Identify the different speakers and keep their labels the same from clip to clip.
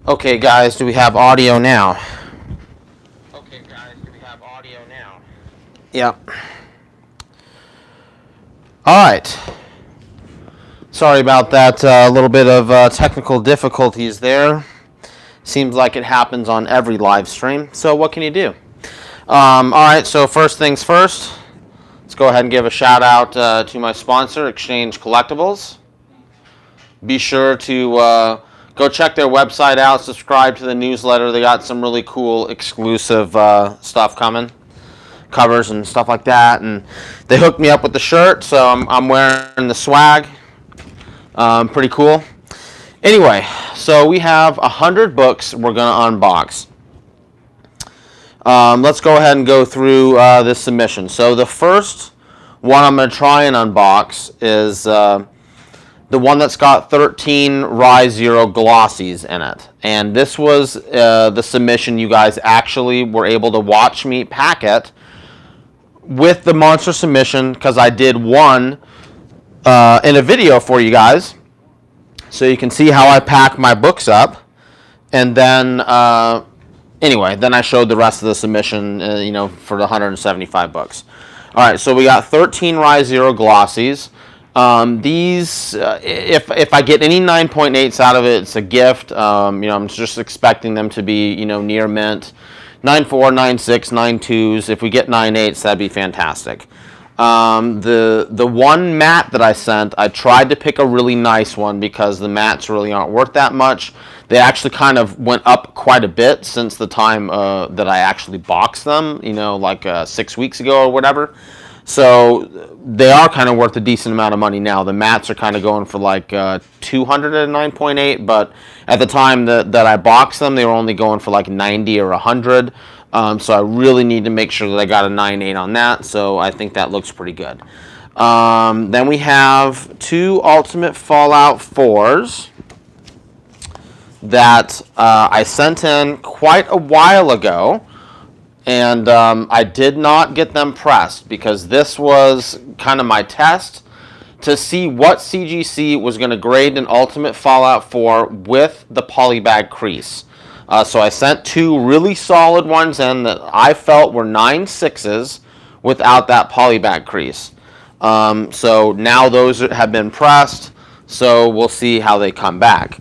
Speaker 1: Okay, guys, do we have audio now?
Speaker 2: Okay, guys, do we have audio now?
Speaker 1: Yep. All right. Sorry about that. A little bit of technical difficulties there. Seems like it happens on every live stream. So what can you do? All right. So first things first. Let's go ahead and give a shout out to my sponsor, Exchange Collectibles. Be sure to go check their website out. Subscribe to the newsletter. They got some really cool exclusive stuff coming. Covers and stuff like that, and they hooked me up with the shirt, so I'm wearing the swag. Pretty cool. Anyway, so we have 100 books we're going to unbox. Let's go ahead and go through this submission. So the first one I'm going to try and unbox is the one that's got 13 Rye Zero glossies in it. And this was the submission you guys actually were able to watch me pack it with the monster submission, because I did one in a video for you guys, so you can see how I pack my books up. And then anyway, then I showed the rest of the submission, for the 175 books. All right, so we got 13 Rye Zero glossies. These, if I get any 9.8s out of it, it's a gift. I'm just expecting them to be, near mint. 9.4, 9.6, 9.2s. If we get 9.8s, that'd be fantastic. The one matte that I sent, I tried to pick a really nice one because the mattes really aren't worth that much. They actually kind of went up quite a bit since the time that I actually boxed them, like 6 weeks ago or whatever. So they are kind of worth a decent amount of money now. The mattes are kind of going for like 200 at 9.8, but at the time that I boxed them, they were only going for like 90 or 100. So I really need to make sure that I got a 9.8 on that. So I think that looks pretty good. Then we have two Ultimate Fallout 4s that I sent in quite a while ago. And I did not get them pressed because this was kind of my test to see what CGC was going to grade an Ultimate Fallout 4 with the polybag crease. So I sent two really solid ones in that I felt were 9.6s without that polybag crease. So now those have been pressed, so we'll see how they come back.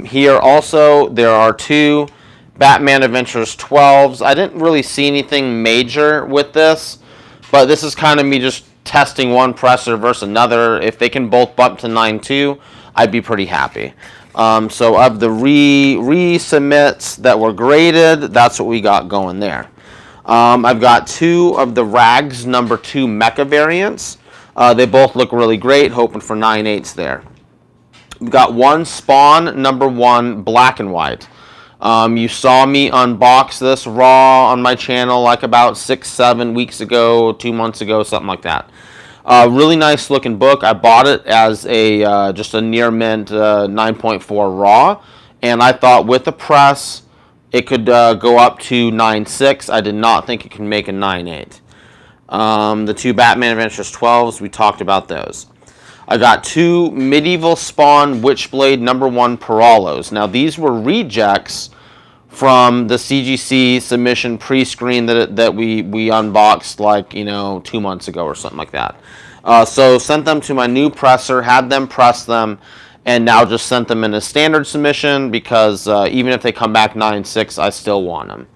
Speaker 1: Here also there are two Batman Adventures 12s. I didn't really see anything major with this, but this is kind of me just testing one presser versus another. If they can both bump to 9.2, I'd be pretty happy. So of the resubmits that were graded, that's what we got going there. I've got two of the Rags number 2 mecha variants. They both look really great, hoping for 9.8s there. We've got one Spawn number 1 black and white. You saw me unbox this raw on my channel like about 6-7 weeks ago, 2 months ago, something like that. Really nice looking book. I bought it as a just a near mint 9.4 raw, and I thought with the press it could go up to 9.6. I did not think it could make a 9.8. The two Batman Adventures 12s, we talked about those. I got two Medieval Spawn Witchblade number 1 Paralos. Now these were rejects from the CGC submission pre-screen that we unboxed like 2 months ago or something like that. So sent them to my new presser, had them press them, and now just sent them in a standard submission because even if they come back 9.6, I still want them.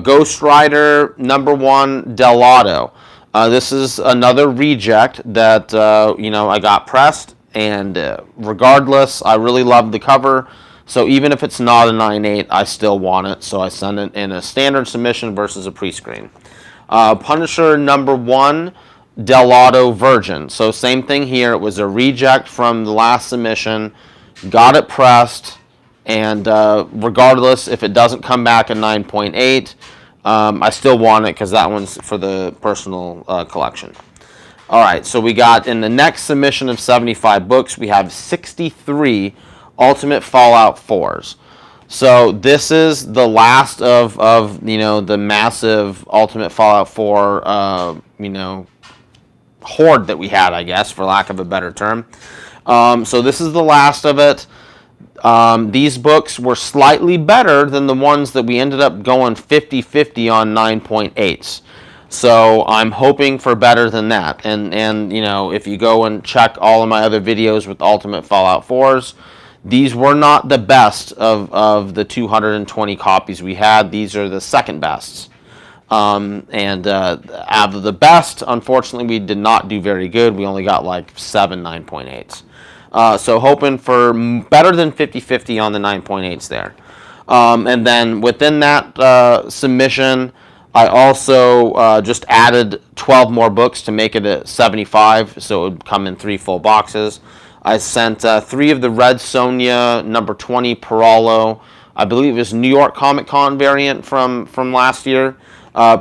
Speaker 1: Ghost Rider number 1 Delato. This is another reject that I got pressed, and regardless, I really love the cover. So even if it's not a 9.8, I still want it. So I sent it in a standard submission versus a pre-screen. Punisher number 1 Delato Virgin. So same thing here. It was a reject from the last submission. Got it pressed, and regardless if it doesn't come back at 9.8. I still want it because that one's for the personal collection. All right, so we got in the next submission of 75 books, we have 63 Ultimate Fallout 4s. So this is the last of the massive Ultimate Fallout 4 horde that we had, I guess, for lack of a better term. So this is the last of it. These books were slightly better than the ones that we ended up going 50-50 on 9.8s. So I'm hoping for better than that. And you know, if you go and check all of my other videos with Ultimate Fallout 4s, these were not the best of the 220 copies we had. These are the second best. And out of the best, unfortunately, we did not do very good. We only got like 7 9.8s. So hoping for better than 50-50 on the 9.8s there. And then within that submission, I also just added 12 more books to make it a 75, so it would come in 3 full boxes. I sent 3 of the Red Sonia number 20 Perallo. I believe it was New York Comic Con variant from last year.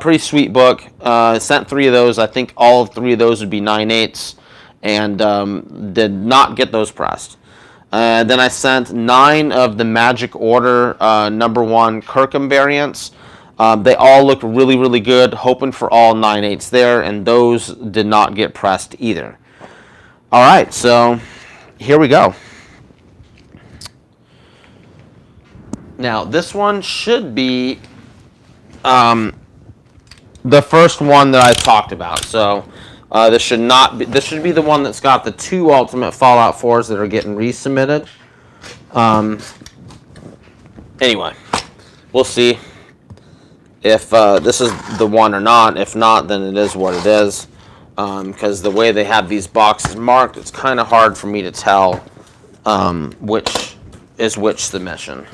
Speaker 1: Pretty sweet book. Sent 3 of those. I think all 3 of those would be 9/8, and did not get those pressed. Then I sent 9 of the Magic Order number 1 Kirkham variants. They all look really, really good. Hoping for all 9/8s there, and those did not get pressed either. All right, so here we go. Now, this one should be the first one that I talked about. So this should not be. This should be the one that's got the 2 Ultimate Fallout 4s that are getting resubmitted. Anyway, we'll see if this is the one or not. If not, then it is what it is. Because the way they have these boxes marked, it's kind of hard for me to tell which is which submission.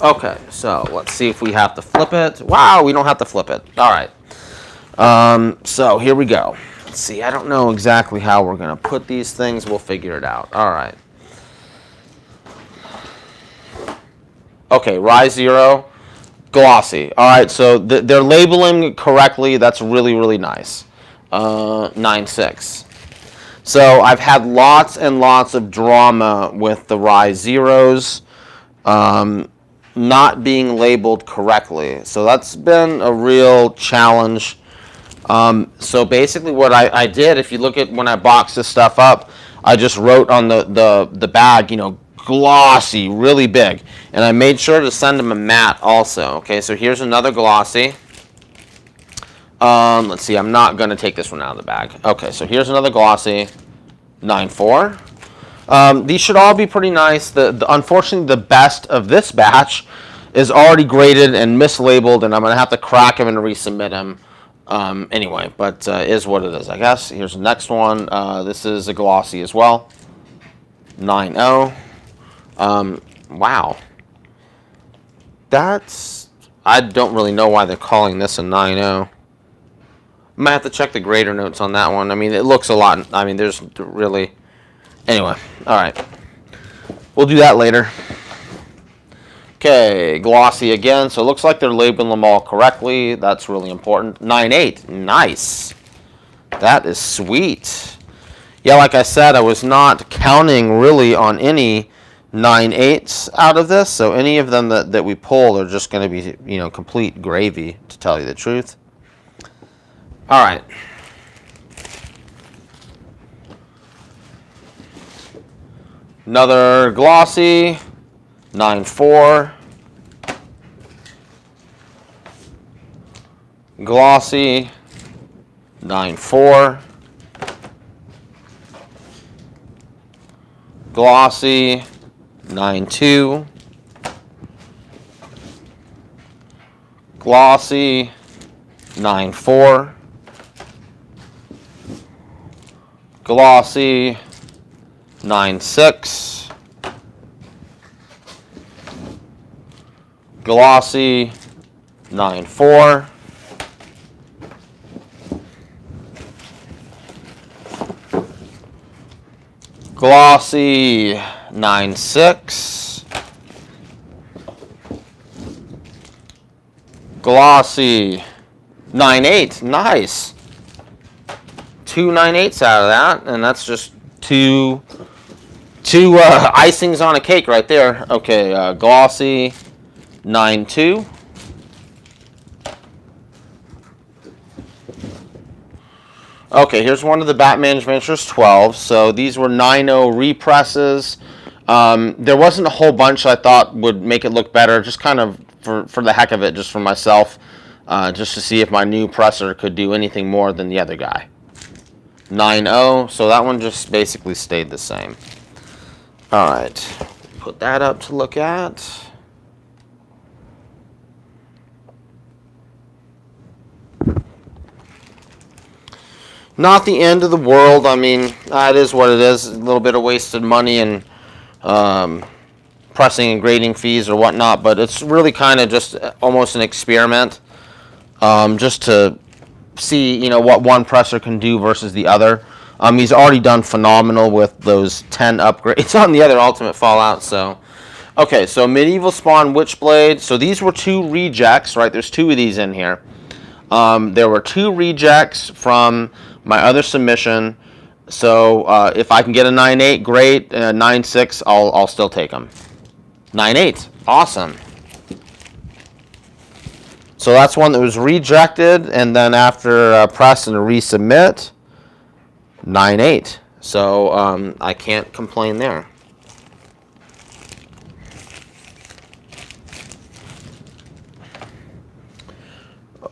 Speaker 1: Okay, so let's see if we have to flip it. Wow, we don't have to flip it. All right. So here we go. Let's see, I don't know exactly how we're going to put these things. We'll figure it out. All right. Okay, Rise Zero, glossy. All right, so they're labeling correctly. That's really, really nice. 9/6. So I've had lots and lots of drama with the Rise Zeros not being labeled correctly. So that's been a real challenge. So basically what I did, if you look at when I boxed this stuff up, I just wrote on the bag, you know, glossy, really big. And I made sure to send them a matte also. Okay, so here's another glossy. Let's see, I'm not going to take this one out of the bag. Okay, so here's another glossy, 9/4. These should all be pretty nice. Unfortunately, the best of this batch is already graded and mislabeled, and I'm going to have to crack them and resubmit them anyway, but is what it is, I guess. Here's the next one. This is a glossy as well, 9/0. Wow. I don't really know why they're calling this a 9/0. I might have to check the grader notes on that one. I mean, it looks a lot. I mean, there's really... Anyway, all right. We'll do that later. Okay, glossy again. So it looks like they're labeling them all correctly. That's really important. 9/8. Nice. That is sweet. Yeah, like I said, I was not counting really on any 9/8s out of this. So any of them that we pull are just going to be, you know, complete gravy, to tell you the truth. All right. Another glossy, 9/4. Glossy, 9/4. Glossy, 9/2. Glossy, 9/4. Glossy, 9/6. Glossy, 9/4. Glossy, 9/6. Glossy, 9/8. Nice. 2 9/8s out of that, and that's just two icings on a cake right there. Okay, glossy, 9/2. Okay, here's one of the Batman Adventures 12. So these were 9/0 represses. There wasn't a whole bunch I thought would make it look better, just kind of for the heck of it, just for myself, just to see if my new presser could do anything more than the other guy. 9.0, so that one just basically stayed the same. All right, put that up to look at. Not the end of the world. I mean, it is what it is. A little bit of wasted money and pressing and grading fees or whatnot, but it's really kind of just almost an experiment, just to see, you know, what one presser can do versus the other. He's already done phenomenal with those 10 upgrades on the other Ultimate Fallout. So, okay, so Medieval Spawn Witchblade. So these were 2 rejects, right? There's 2 of these in here. There were 2 rejects from my other submission. So if I can get a 9.8, great. 9.6, I'll still take them. 9.8, awesome. So that's one that was rejected, and then after press and resubmit, 9.8. So I can't complain there.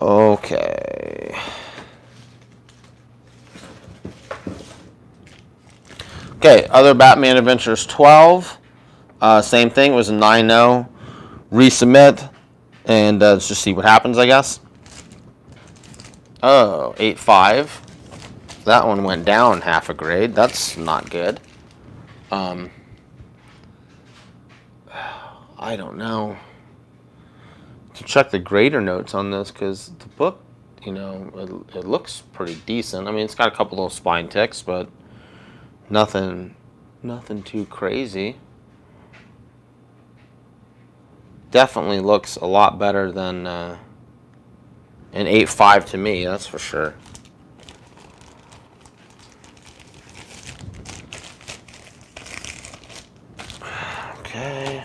Speaker 1: Okay. Okay, other Batman Adventures 12. Same thing, it was a 9.0. Resubmit, and let's just see what happens, I guess. Oh, 8.5. That one went down half a grade. That's not good. I don't know. To check the grader notes on this, because the book, you know, it looks pretty decent. I mean, it's got a couple little spine ticks, but nothing too crazy. Definitely looks a lot better than an 8.5 to me, that's for sure. Okay.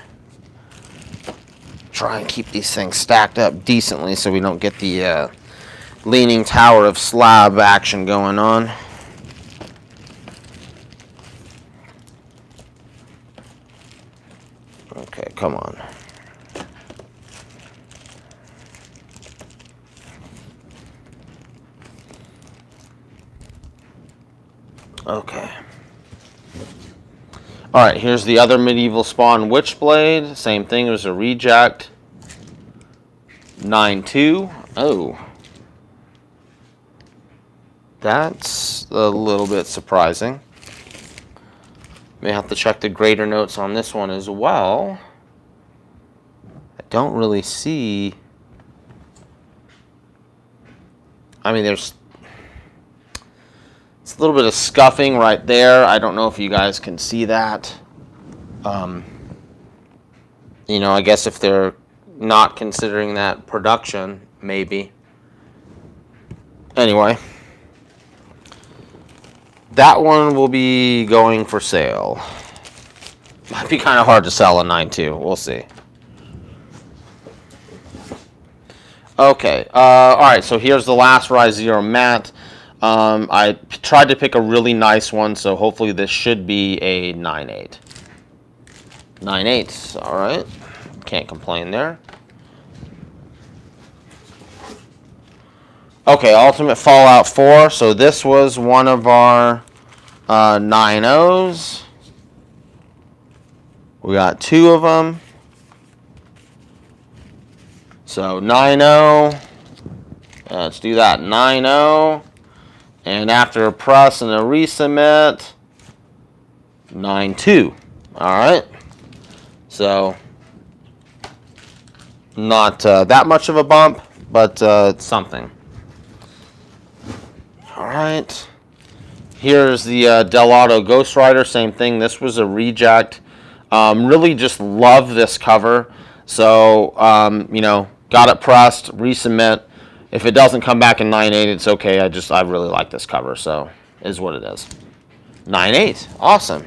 Speaker 1: Try and keep these things stacked up decently so we don't get the leaning tower of slab action going on. Okay, come on. Okay. Alright, here's the other Medieval Spawn Witchblade. Same thing, it was a reject. 9.2. Oh. That's a little bit surprising. May have to check the grader notes on this one as well. I don't really see... I mean, there's... It's a little bit of scuffing right there. I don't know if you guys can see that. You know, I guess if they're not considering that production, maybe. Anyway. That one will be going for sale. Might be kind of hard to sell a 9.2. We'll see. Okay. Alright, so here's the last Rise Zero matte. I tried to pick a really nice one, so hopefully this should be a 9.8. 9.8, alright. Can't complain there. Okay, Ultimate Fallout 4. So this was one of our 9.0s. We got 2 of them. So 9.0. Let's do that. 9.0. And after a press and a resubmit, 9.2. Alright. So, not that much of a bump, but something. Alright. Here's the Del Auto Ghost Rider. Same thing. This was a reject. Really just love this cover. So, you know, got it pressed, resubmit. If it doesn't come back in 9.8, it's okay. I really like this cover, so is what it is. 9.8, awesome.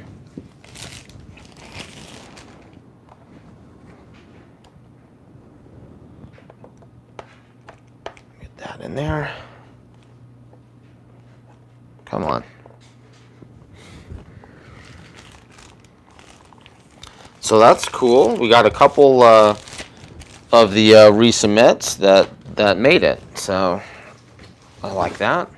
Speaker 1: Get that in there. Come on. So that's cool. We got a couple of the resubmits that made it. So I like that.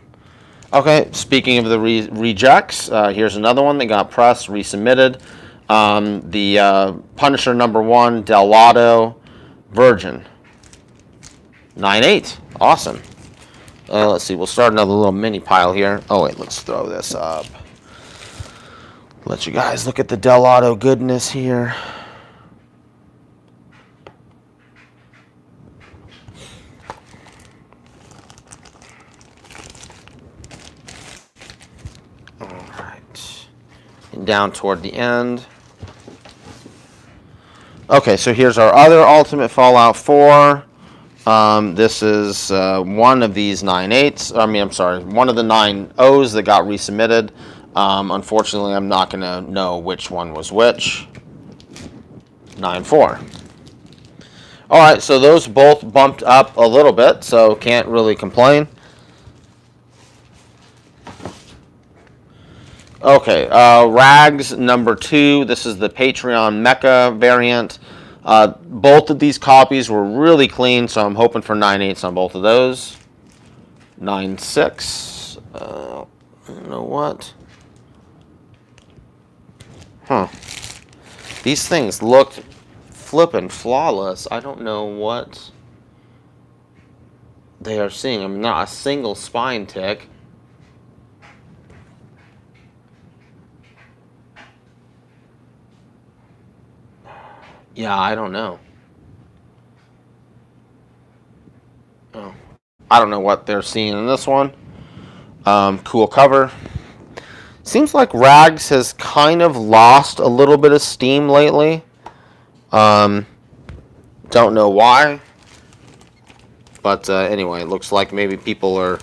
Speaker 1: Okay, speaking of the rejects, here's another one that got pressed, resubmitted. The Punisher #1, Del Lotto, Virgin. 9.8. Awesome. Let's see, we'll start another little mini pile here. Oh, wait, let's throw this up. Let you guys look at the Del Lotto goodness here. All right. And down toward the end. Okay, so here's our other Ultimate Fallout 4. This is one of these 9.8s. I'm sorry, one of the 9.0s that got resubmitted. Unfortunately, I'm not going to know which one was which. 9.4. All right, so those both bumped up a little bit, so can't really complain. Okay, Rags #2. This is the Patreon Mecha variant. Both of these copies were really clean, so I'm hoping for 9.8s on both of those. 9.6. You know what? Huh. These things looked flippin' flawless. I don't know what they are seeing. I'm not a single spine tick. Yeah, I don't know. Oh, I don't know what they're seeing in this one. Cool cover. Seems like Rags has kind of lost a little bit of steam lately. Don't know why. But anyway, it looks like maybe people are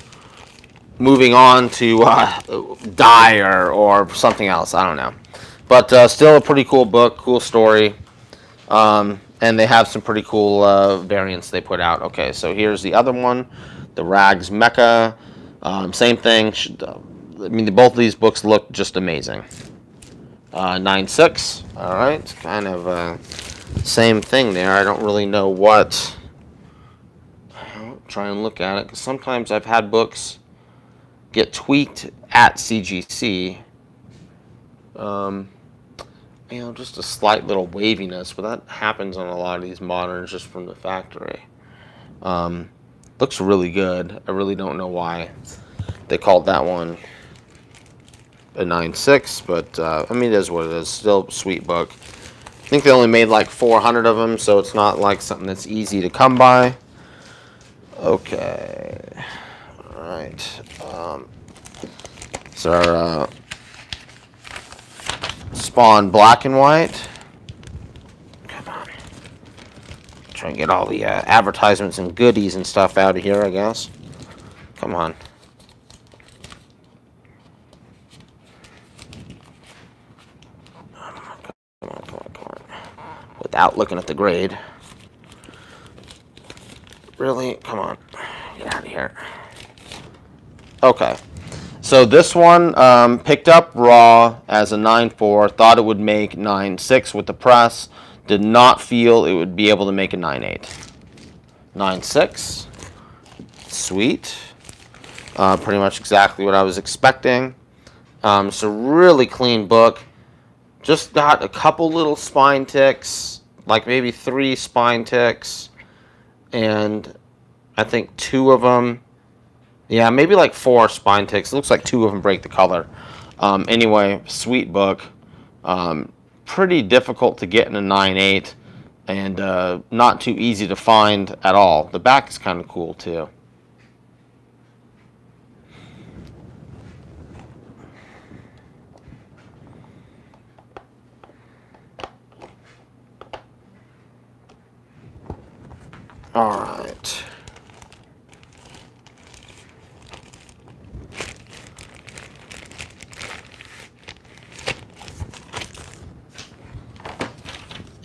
Speaker 1: moving on to die or something else. I don't know. But still a pretty cool book, cool story. And they have some pretty cool variants they put out. Okay, so here's the other one, the Rags Mecha. Same thing. I mean, both of these books look just amazing. 9.6. All right, kind of same thing there. I don't really know what. I'll try and look at it, because sometimes I've had books get tweaked at CGC. You know, just a slight little waviness, but that happens on a lot of these moderns just from the factory. Looks really good. I really don't know why they called that one a 9.6, but I mean, it is what it is. Still a sweet book. I think they only made like 400 of them, so it's not like something that's easy to come by. Okay. All right. So our Spawn Black and White. Come on. Try and get all the advertisements and goodies and stuff out of here, I guess. Come on. Come on. Without looking at the grade. Really? Come on. Get out of here. Okay. So this one picked up raw as a 9.4. Thought it would make 9.6 with the press. Did not feel it would be able to make a 9.8. 9.6. Sweet. Pretty much exactly what I was expecting. So really clean book. Just got a couple little spine ticks, like maybe 3 spine ticks, and I think 2 of them, yeah, maybe like 4 spine ticks. It looks like 2 of them break the color. Anyway, sweet book. Pretty difficult to get in a 9.8, and not too easy to find at all. The back is kind of cool too. All right.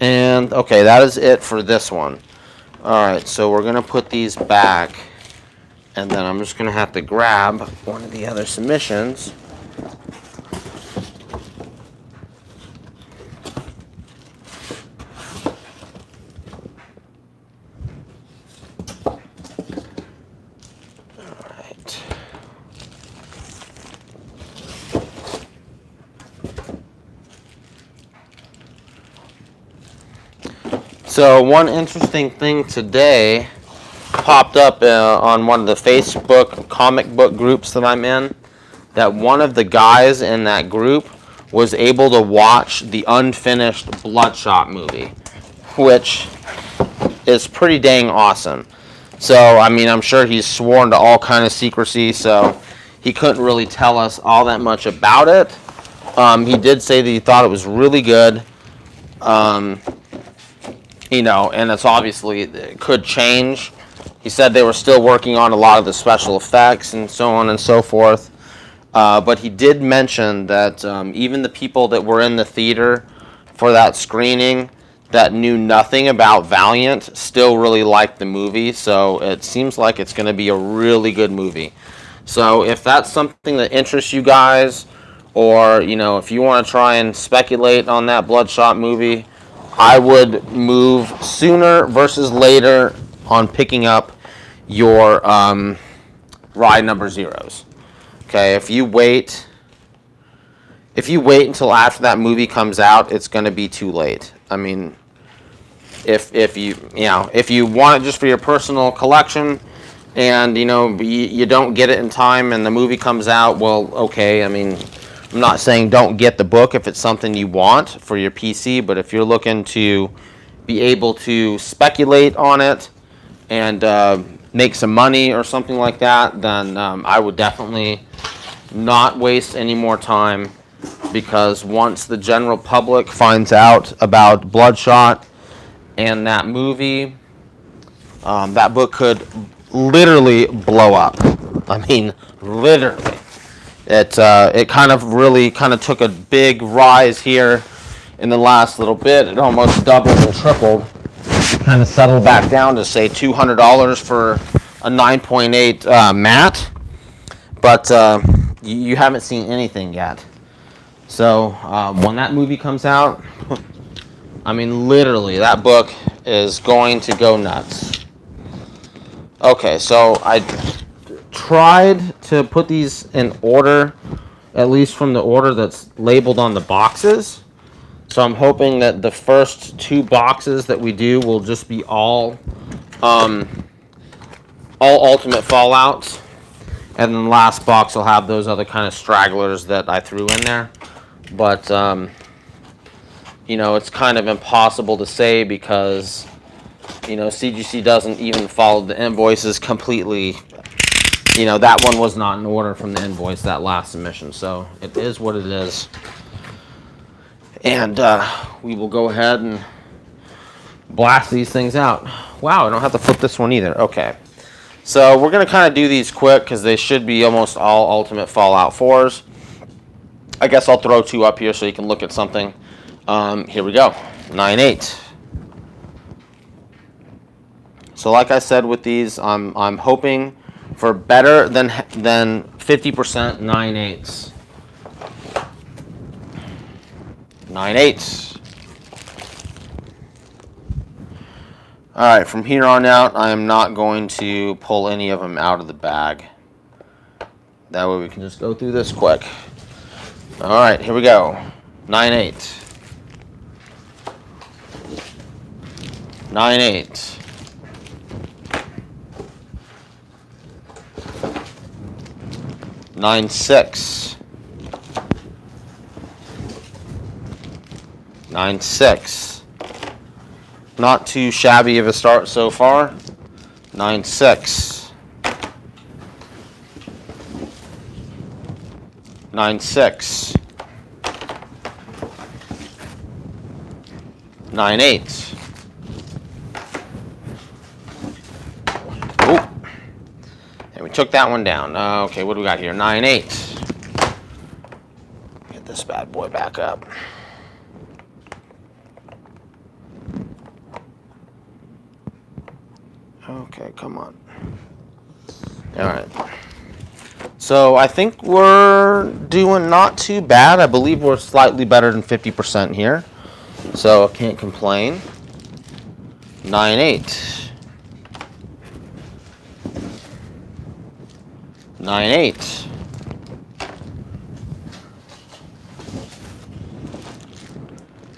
Speaker 1: And okay, that is it for this one. All right, so we're gonna put these back, and then I'm just gonna have to grab one of the other submissions. So one interesting thing today popped up on one of the Facebook comic book groups that I'm in, that one of the guys in that group was able to watch the unfinished Bloodshot movie, which is pretty dang awesome. So, I mean, I'm sure he's sworn to all kind of secrecy, so he couldn't really tell us all that much about it. He did say that he thought it was really good. And it's obviously, it could change. He said they were still working on a lot of the special effects and so on and so forth. But he did mention that even the people that were in the theater for that screening that knew nothing about Valiant still really liked the movie. So it seems like it's going to be a really good movie. So if that's something that interests you guys, or if you want to try and speculate on that Bloodshot movie, I would move sooner versus later on picking up your ride number zeros. Okay, if you wait until after that movie comes out, it's going to be too late. I mean, if you want it just for your personal collection, and you don't get it in time and the movie comes out, well, okay. I mean, I'm not saying don't get the book if it's something you want for your PC, but if you're looking to be able to speculate on it and make some money or something like that, then I would definitely not waste any more time, because once the general public finds out about Bloodshot and that movie, that book could literally blow up. I mean, literally. It kind of took a big rise here in the last little bit. It almost doubled and tripled. Kind of settled back down to say $200 for a 9.8 matte. But you haven't seen anything yet. So when that movie comes out, I mean, literally, that book is going to go nuts. Okay, so I tried to put these in order, at least from the order that's labeled on the boxes. So I'm hoping that the first two boxes that we do will just be all Ultimate Fallouts. And then the last box will have those other kind of stragglers that I threw in there. But, it's kind of impossible to say because, CGC doesn't even follow the invoices completely. That one was not in order from the invoice, that last submission. So it is what it is. And we will go ahead and blast these things out. Wow, I don't have to flip this one either. Okay. So we're going to kind of do these quick because they should be almost all Ultimate Fallout 4s. I guess I'll throw two up here so you can look at something. Here we go. 9.8. So like I said with these, I'm hoping for better than 50% 9.8s. 9.8s. Alright, from here on out, I am not going to pull any of them out of the bag. That way we can just go through this quick. Alright, here we go. 9.8. 9.8. 9.6. 9.6. Not too shabby of a start so far. 9.6. 9.6. 9.8. Oh, and we took that one down. Okay, what do we got here? 9.8. Get this bad boy back up. Okay, come on. All right. So I think we're doing not too bad. I believe we're slightly better than 50% here. So I can't complain. 9.8. 9.8.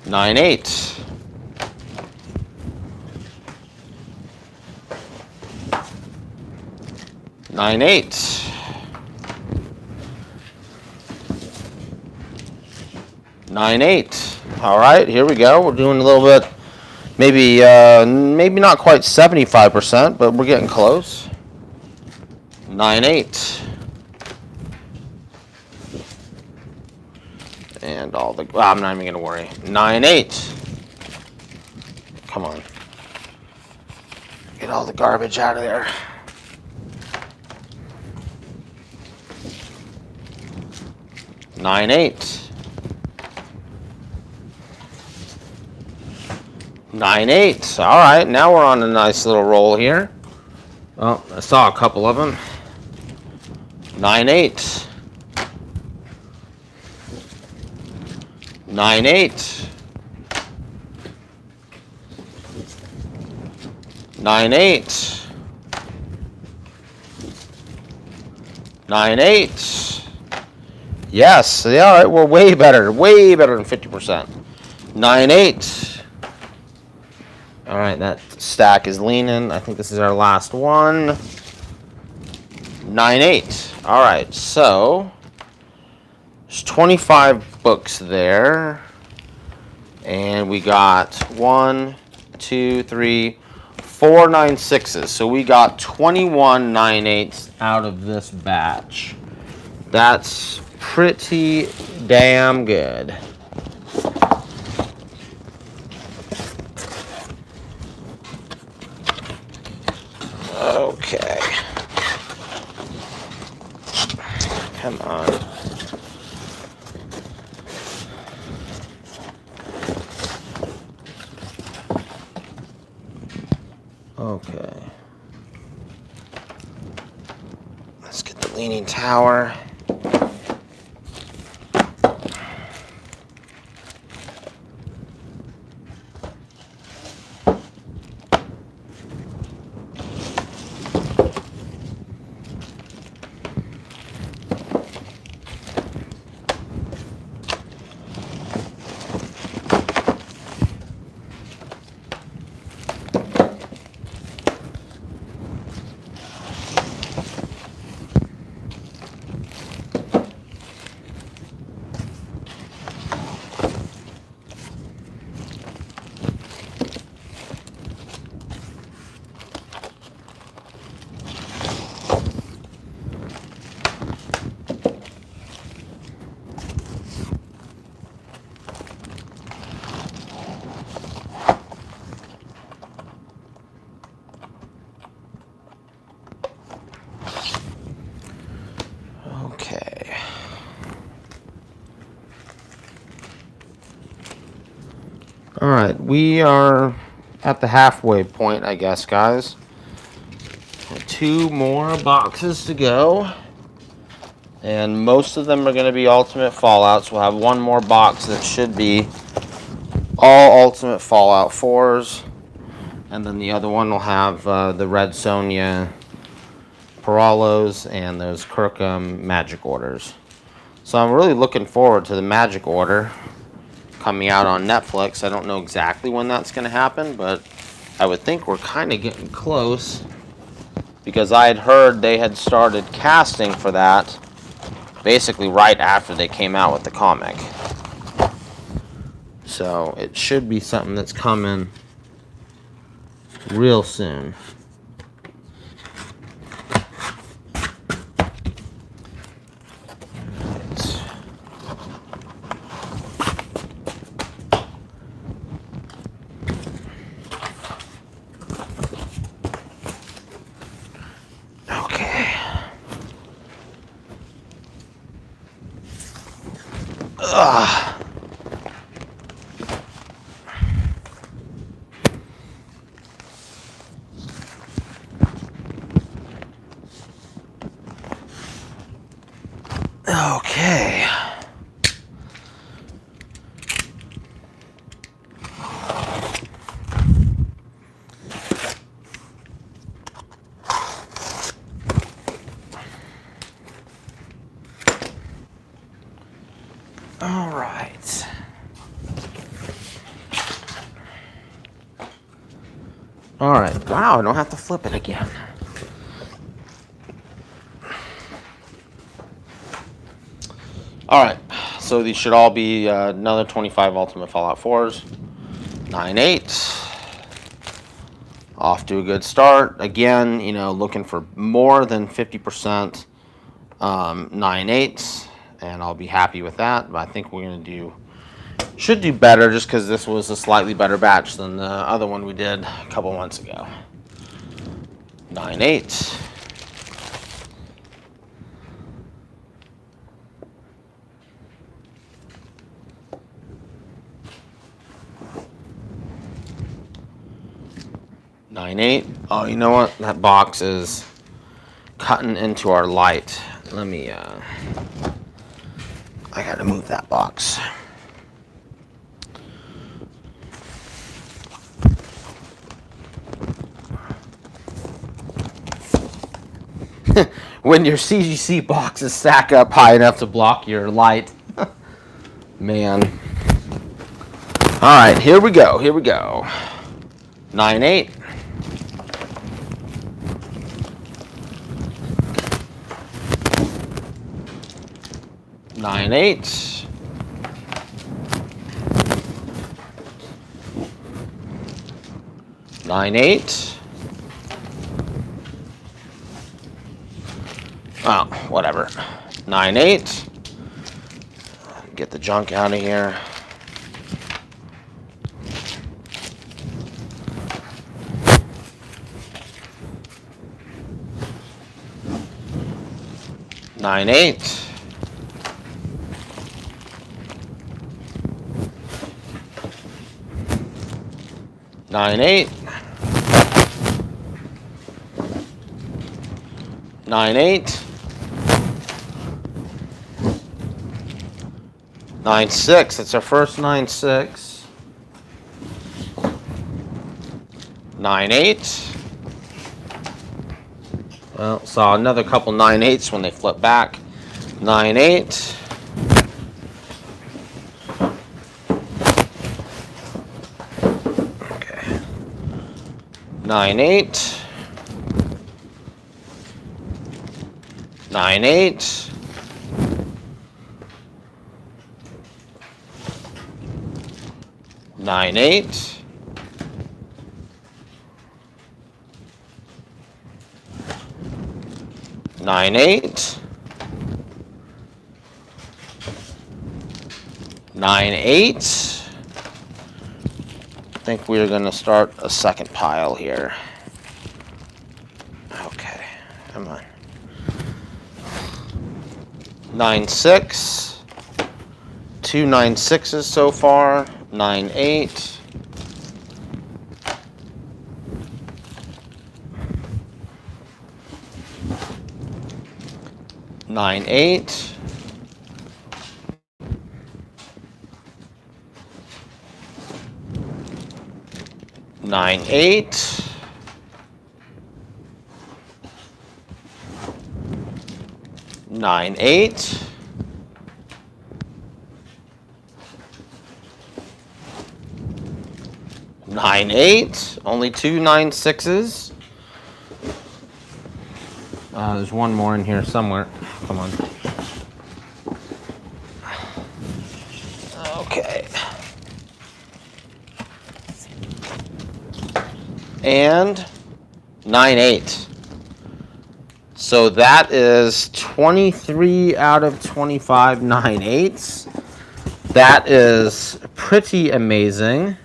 Speaker 1: 9.8. 9-8. All right, here we go. We're doing a little bit, maybe not quite 75%, but we're getting close. 9-8. And all the, I'm not even gonna worry. 9-8. Come on. Get all the garbage out of there. 9-8. 9-8. All right, now we're on a nice little roll here. Oh, I saw a couple of them. 9-8. 9-8. 9-8. 9-8. Yes, yeah, all right, we're way better than 50%. 9-8. All right, that stack is leaning. I think this is our last one. 9-8. All right, so there's 25 books there. And we got 1, 2, 3, 4 9-6s. So we got 21 9-8s out of this batch. That's pretty damn good. Okay. Come on. Okay. Let's get the Leaning Tower. Okay. All right, we are at the halfway point, I guess, guys. 2 more boxes to go. And most of them are going to be Ultimate Fallouts. We'll have one more box that should be all Ultimate Fallout 4s. And then the other one will have the Red Sonia Paralos and those Kirkham Magic Orders. So I'm really looking forward to the Magic Order coming out on Netflix. I don't know exactly when that's going to happen, but I would think we're kind of getting close, because I had heard they had started casting for that basically right after they came out with the comic. So it should be something that's coming real soon. Okay. All right. All right. Wow, I don't have to flip it again. Alright, so these should all be another 25 Ultimate Fallout 4s. 9-8. Off to a good start. Again, you know, looking for more than 50% 9-8s, and I'll be happy with that. But I think we're going to should do better just because this was a slightly better batch than the other one we did a couple months ago. 9-8. Oh, you know what? That box is cutting into our light. Let me, I gotta move that box. When your CGC boxes stack up high enough to block your light. Man. Alright, here we go. 9-8. 9-8. 9-8. Oh, whatever. 9-8. Get the junk out of here. 9-8. 9-8. 9-8. 9-6. That's our first 9-6. 9-8. Well, saw another couple 9-8s when they flip back. 9-8. 9-8. 9-8. 9-8. 9-8. 9-8. I think we're going to start a second pile here. Okay, come on. 9-6. 2 9-6s so far. 9-8. 9-8. 9-8. 9-8. 9-8. Only 2 9-6s. There's one more in here somewhere. Come on. Okay. And 9-8. So that is 23 out of 25 9-8s. That is pretty amazing.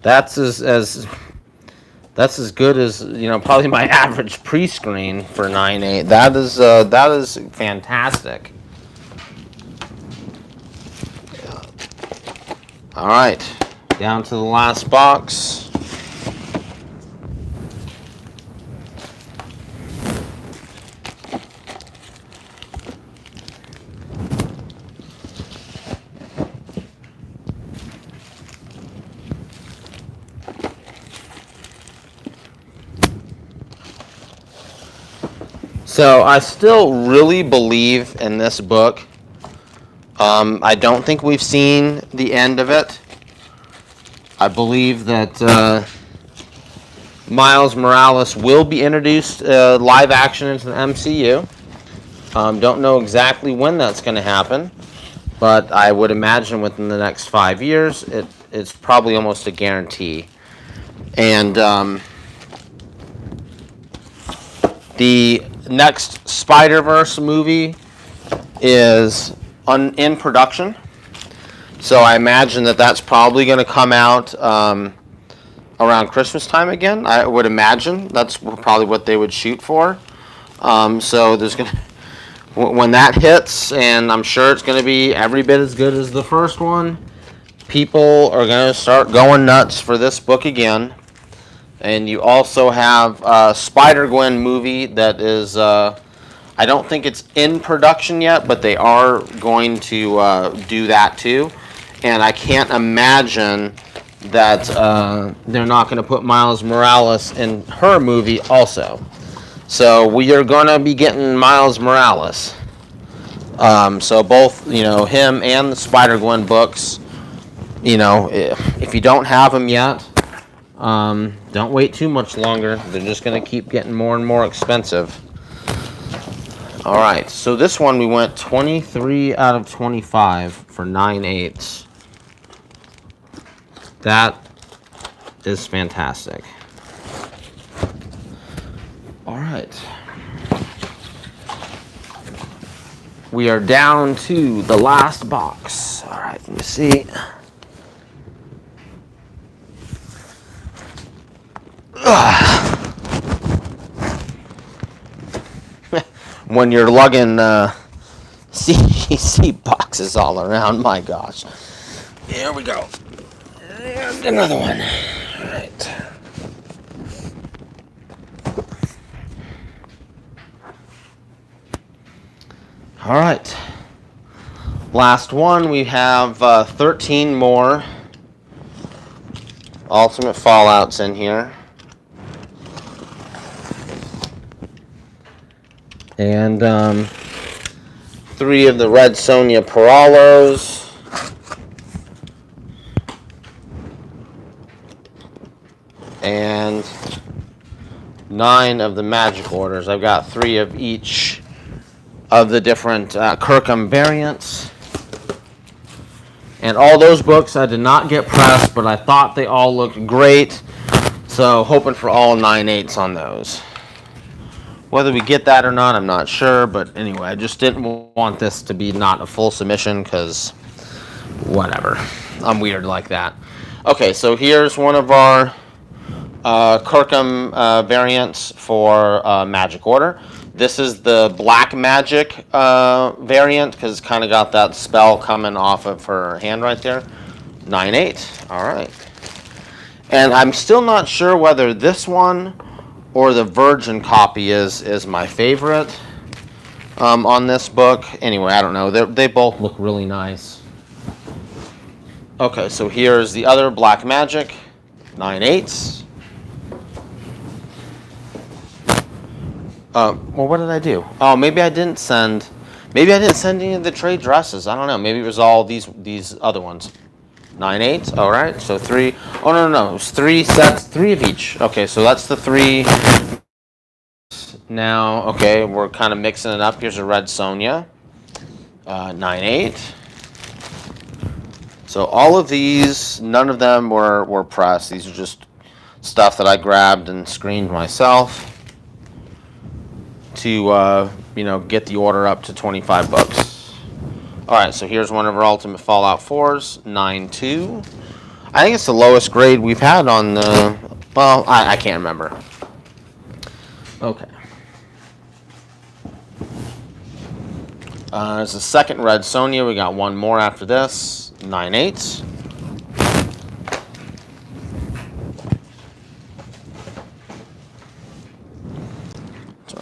Speaker 1: That's as good as, you know, probably my average pre-screen for 9-8. That is fantastic. All right, down to the last box. So I still really believe in this book. I don't think we've seen the end of it. I believe that Miles Morales will be introduced live action into the MCU. Don't know exactly when that's going to happen, but I would imagine within the next 5 years, it's probably almost a guarantee. And the next Spider-Verse movie is in production. So I imagine that's probably going to come out around Christmas time again. I would imagine that's probably what they would shoot for. So there's going to, when that hits, and I'm sure it's going to be every bit as good as the first one, people are going to start going nuts for this book again. And you also have a Spider-Gwen movie that is, I don't think it's in production yet, but they are going to do that too. And I can't imagine that they're not going to put Miles Morales in her movie also. So we are going to be getting Miles Morales. So both, him and the Spider-Gwen books, if you don't have them yet, don't wait too much longer. They're just going to keep getting more and more expensive. All right, so this one we went 23 out of 25 for 9/8. That is fantastic. All right. We are down to the last box. All right, let me see. When you're lugging CGC boxes all around, my gosh. Here we go. And another one. All right. All right. Last one, we have 13 more Ultimate Fallouts in here. And 3 of the Red Sonia Paralos. And 9 of the Magic Orders. I've got 3 of each of the different Kirkham variants. And all those books I did not get pressed, but I thought they all looked great. So hoping for all 9/8 on those. Whether we get that or not, I'm not sure. But anyway, I just didn't want this to be not a full submission because whatever. I'm weird like that. Okay, so here's one of our Kirkham variants for Magic Order. This is the Black Magic variant because it's kind of got that spell coming off of her hand right there. 9/8. All right. And I'm still not sure whether this one or the Virgin copy is my favorite on this book. Anyway, I don't know. They both look really nice. Okay, so here's the other Black Magic. 9/8. Well, what did I do? Oh, maybe I didn't send any of the trade dresses. I don't know. Maybe it was all these other ones. 9/8. All right. So 3. Oh no. It was 3 sets, 3 of each. Okay, so that's the 3. Now, okay, we're kind of mixing it up. Here's a Red Sonia. 9/8. So all of these, none of them were pressed. These are just stuff that I grabbed and screened myself to get the order up to 25 bucks. All right, so here's one of our Ultimate Fallout 4s, 9/2. I think it's the lowest grade we've had on the, well, I can't remember. Okay. There's the second Red Sonia. We got one more after this, 9/8.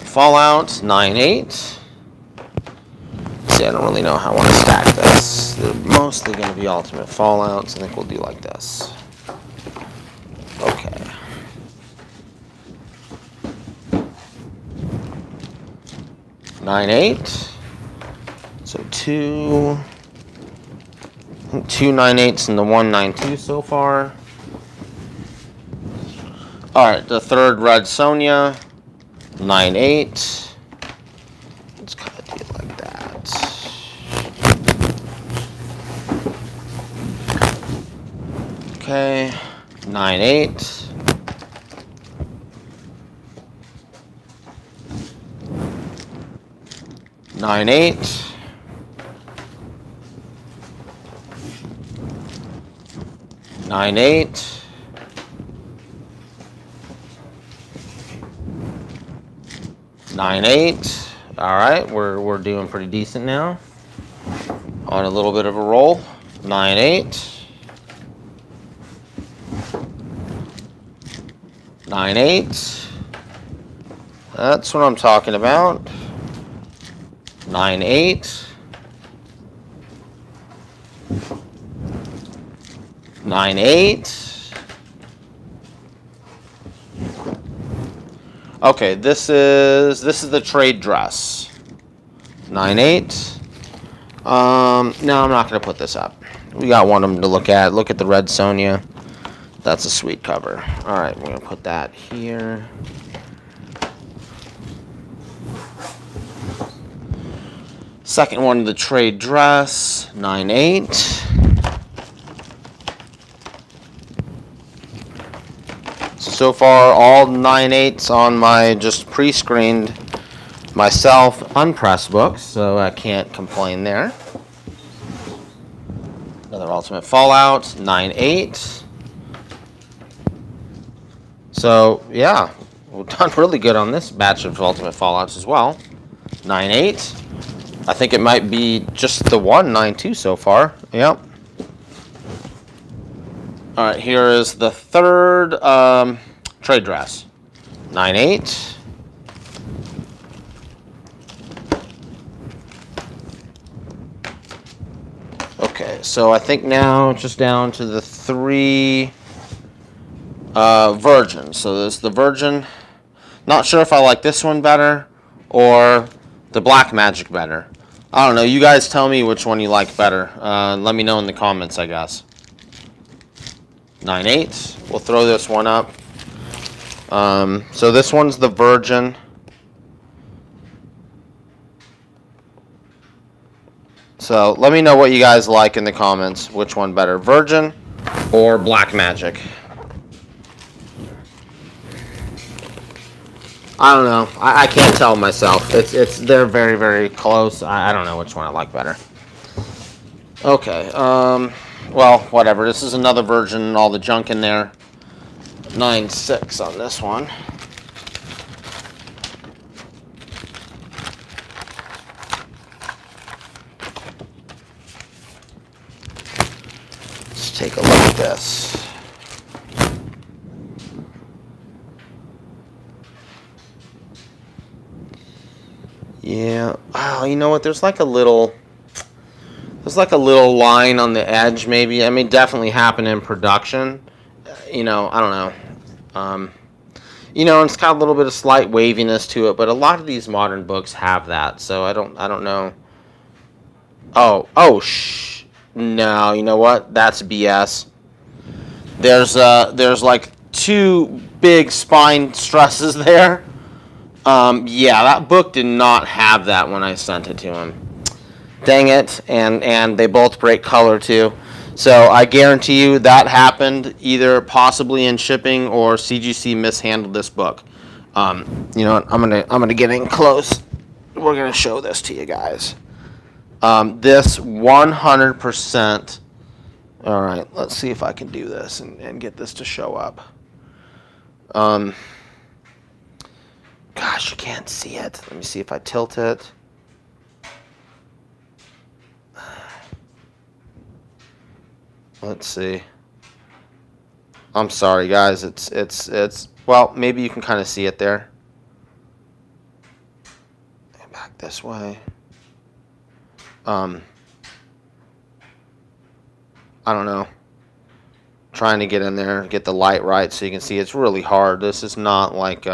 Speaker 1: Fallout 9/8. See, I don't really know how I want to stack this. They're mostly going to be Ultimate Fallouts. I think we'll do like this. Okay. 9/8. So two 9/8s and the 1 9/2 so far. All right, the third Red Sonia. 9/8. Let's kind of do Okay, 9/8. 9/8. 9/8. 9/8. All right, we're doing pretty decent now. On a little bit of a roll. 9/8. 9/8. That's what I'm talking about. 9/8. 9/8. Okay, this is the trade dress. 9/8. No, I'm not gonna put this up. We got one of them to look at. Look at the red Sonia. That's a sweet cover. All right, we're gonna put that here. Second one, the trade dress. 9/8. So far, all 9/8s on my just pre-screened myself unpressed books, so I can't complain there. Another Ultimate Fallout, 9/8. So yeah, we've done really good on this batch of Ultimate Fallouts as well. 9/8. I think it might be just the one 9/2 so far. Yep. All right, here is the third trade dress. 9/8. Okay, so I think now just down to the three Virgin. So there's the Virgin. Not sure if I like this one better or the Black Magic better. I don't know. You guys tell me which one you like better. Let me know in the comments, I guess. 9/8. We'll throw this one up. So this one's the Virgin. So let me know what you guys like in the comments. Which one better, Virgin or Black Magic? I don't know. I can't tell myself. They're very, very close. I don't know which one I like better. Okay. Well, whatever. This is another Virgin. All the junk in there. 9/6 on this one. Let's take a look at this. Yeah. Oh, you know what? There's like a little line on the edge, maybe. I mean, definitely happened in production. You know, I don't know. You know, it's got a little bit of slight waviness to it, but a lot of these modern books have that. So I don't know. No, you know what? That's BS. There's like two big spine stresses there. Yeah, that book did not have that when I sent it to him. Dang it, and they both break color too. So I guarantee you that happened either possibly in shipping or CGC mishandled this book. You know what? I'm gonna get in close. We're gonna show this to you guys. This 100%. All right, let's see if I can do this and get this to show up. Gosh, you can't see it. Let me see if I tilt it. Let's see. I'm sorry, guys. It's well, maybe you can kind of see it there. Back this way. I don't know. Trying to get in there, get the light right so you can see. It's really hard. This is not like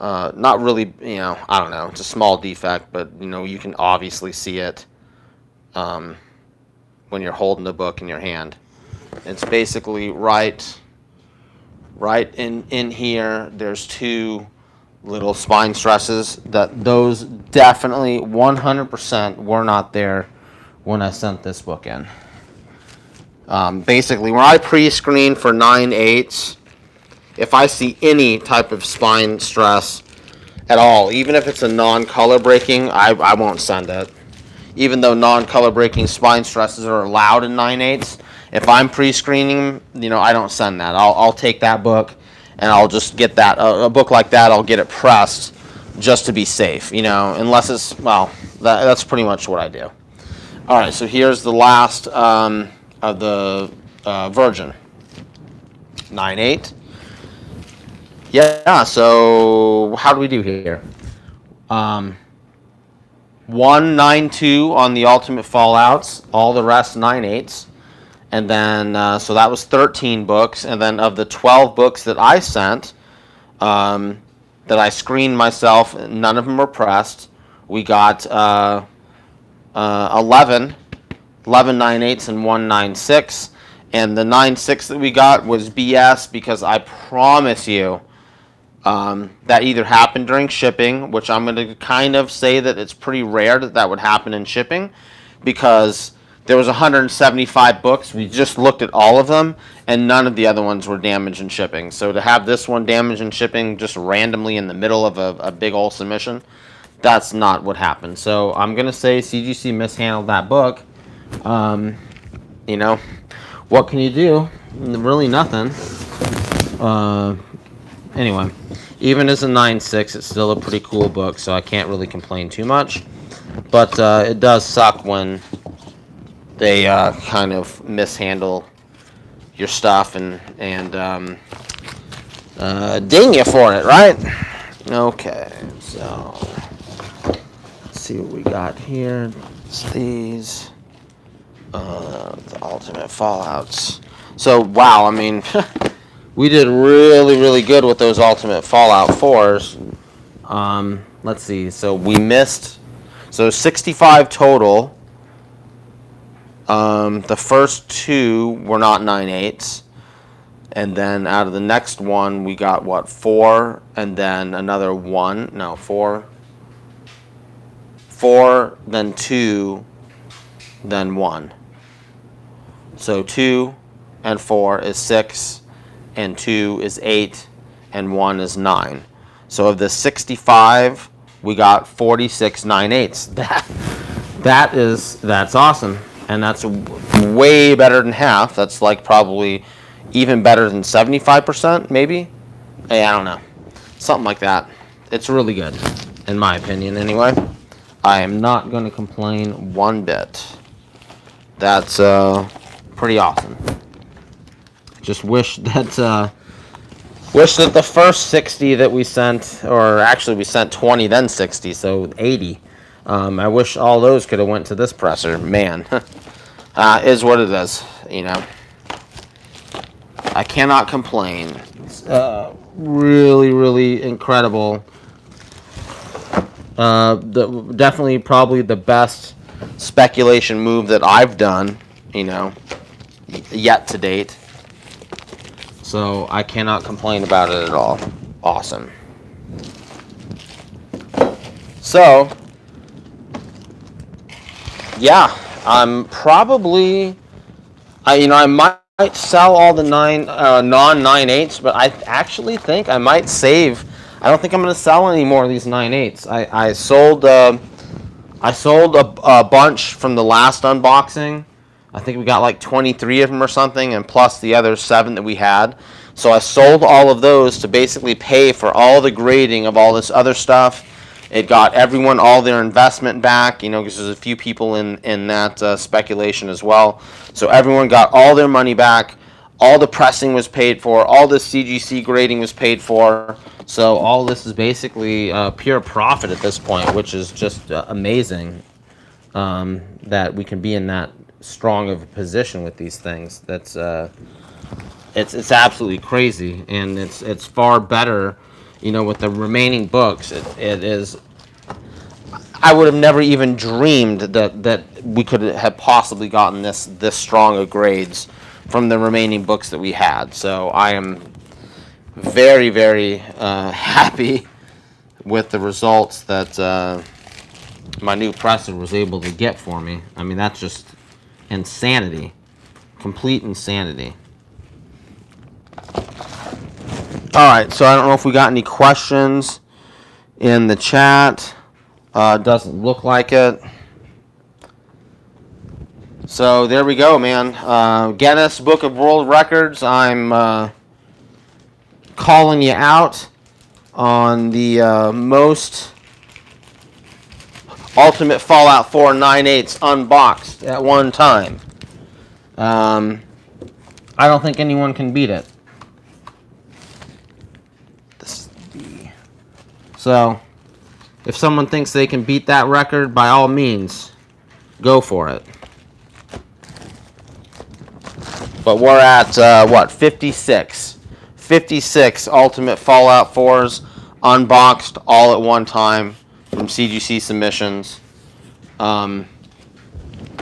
Speaker 1: not really, you know, I don't know. It's a small defect, but you know, you can obviously see it when you're holding the book in your hand. It's basically right in here. There's two little spine stresses that those definitely 100% were not there when I sent this book in. Basically, when I pre-screen for 9/8, if I see any type of spine stress at all, even if it's a non-color breaking, I won't send it. Even though non-color breaking spine stresses are allowed in 9/8, if I'm pre-screening, I don't send that. I'll take that book and I'll just get that a book like that. I'll get it pressed just to be safe. Unless it's that's pretty much what I do. All right, so here's the last of the Virgin 9/8. Yeah. So how do we do here? 192 on the Ultimate Fallouts. All the rest 9/8. And then so that was 13 books. And then of the 12 books that I sent, that I screened myself, none of them were pressed. We got 11 9/8s and 1 9/6. And the 9/6 that we got was BS because I promise you that either happened during shipping, which I'm going to kind of say that it's pretty rare that would happen in shipping, because there was 175 books. We just looked at all of them, and none of the other ones were damaged in shipping. So to have this one damaged in shipping just randomly in the middle of a big old submission, that's not what happened. So I'm going to say CGC mishandled that book. What can you do? Really nothing. Anyway, even as a 9/6, it's still a pretty cool book, so I can't really complain too much. But it does suck when they kind of mishandle your stuff and ding you for it, right? Okay, so let's see what we got here. It's these. The Ultimate Fallouts. So, wow, I mean, we did really, really good with those Ultimate Fallout 4s. Let's see, so we missed, 65 total. The first 2 were not 9/8s. And then out of the next one, we got, 4, and then another 1. No, 4. 4, then 2, then 1. So 2 and 4 is 6, and 2 is 8, and 1 is 9. So of the 65, we got 46 9/8s. That's awesome, and that's way better than half. That's like probably even better than 75%, maybe. Hey, I don't know, something like that. It's really good, in my opinion. Anyway, I am not going to complain one bit. That's pretty awesome. Just wish that the first 60 that we sent, or actually we sent 20 then 60, so 80. I wish all those could have went to this presser. Man, is what it is. I cannot complain. It's really, really incredible. Definitely probably the best speculation move that I've done, yet to date. So I cannot complain about it at all. Awesome. So, yeah, I'm probably, I might sell all the non-9/8s, but I actually think I might save. I don't think I'm going to sell any more of these 9/8s. I sold a bunch from the last unboxing. I think we got like 23 of them or something, and plus the other 7 that we had. So I sold all of those to basically pay for all the grading of all this other stuff. It got everyone all their investment back, because there's a few people in that speculation as well. So everyone got all their money back. All the pressing was paid for. All the CGC grading was paid for. So all this is basically pure profit at this point, which is just amazing that we can be in that strong of a position with these things. That's it's absolutely crazy, and it's far better, with the remaining books. It is. I would have never even dreamed that we could have possibly gotten this strong of grades from the remaining books that we had. So I am very, very happy with the results that my new presser was able to get for me. I mean, that's just insanity Complete insanity. Alright, so I don't know if we got any questions in the chat. Doesn't look like it. So there we go, man. Guinness Book of World Records. I'm calling you out on the most Ultimate Fallout 4 9/8 unboxed at one time. I don't think anyone can beat it. So, if someone thinks they can beat that record, by all means, go for it. But we're at, what, 56? 56 Ultimate Fallout 4s unboxed all at one time from CGC submissions.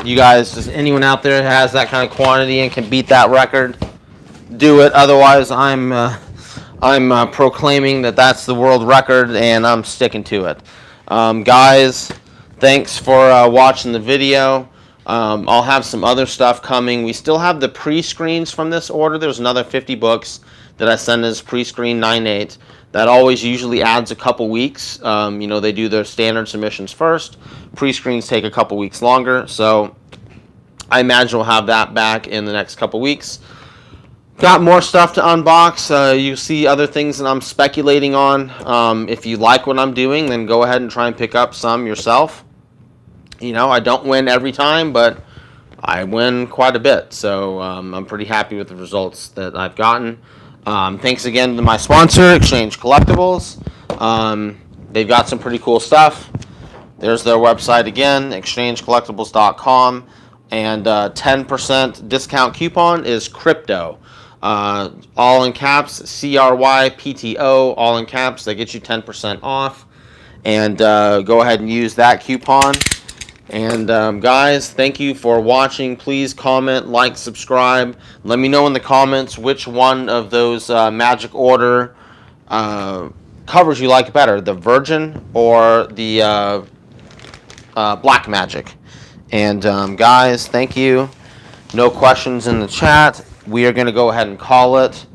Speaker 1: You guys, just anyone out there that has that kind of quantity and can beat that record, do it. Otherwise, I'm proclaiming that that's the world record, and I'm sticking to it. Guys, thanks for watching the video. I'll have some other stuff coming. We still have the pre-screens from this order. There's another 50 books that I send as pre-screen 9/8. That always usually adds a couple weeks. You know, they do their standard submissions first. Pre-screens take a couple weeks longer, so I imagine we'll have that back in the next couple weeks. Got more stuff to unbox. You see other things that I'm speculating on. If you like what I'm doing, then go ahead and try and pick up some yourself. You know, I don't win every time, but I win quite a bit. So I'm pretty happy with the results that I've gotten. Thanks again to my sponsor, Exchange Collectibles. They've got some pretty cool stuff. There's their website again, exchangecollectibles.com. And 10% discount coupon is crypto. All in caps, CRYPTO, all in caps. They get you 10% off. And go ahead and use that coupon. And guys, thank you for watching. Please comment, like, subscribe. Let me know in the comments which one of those Magic Order covers you like better, the Virgin or the Black Magic. And guys, thank you. No questions in the chat. We are going to go ahead and call it.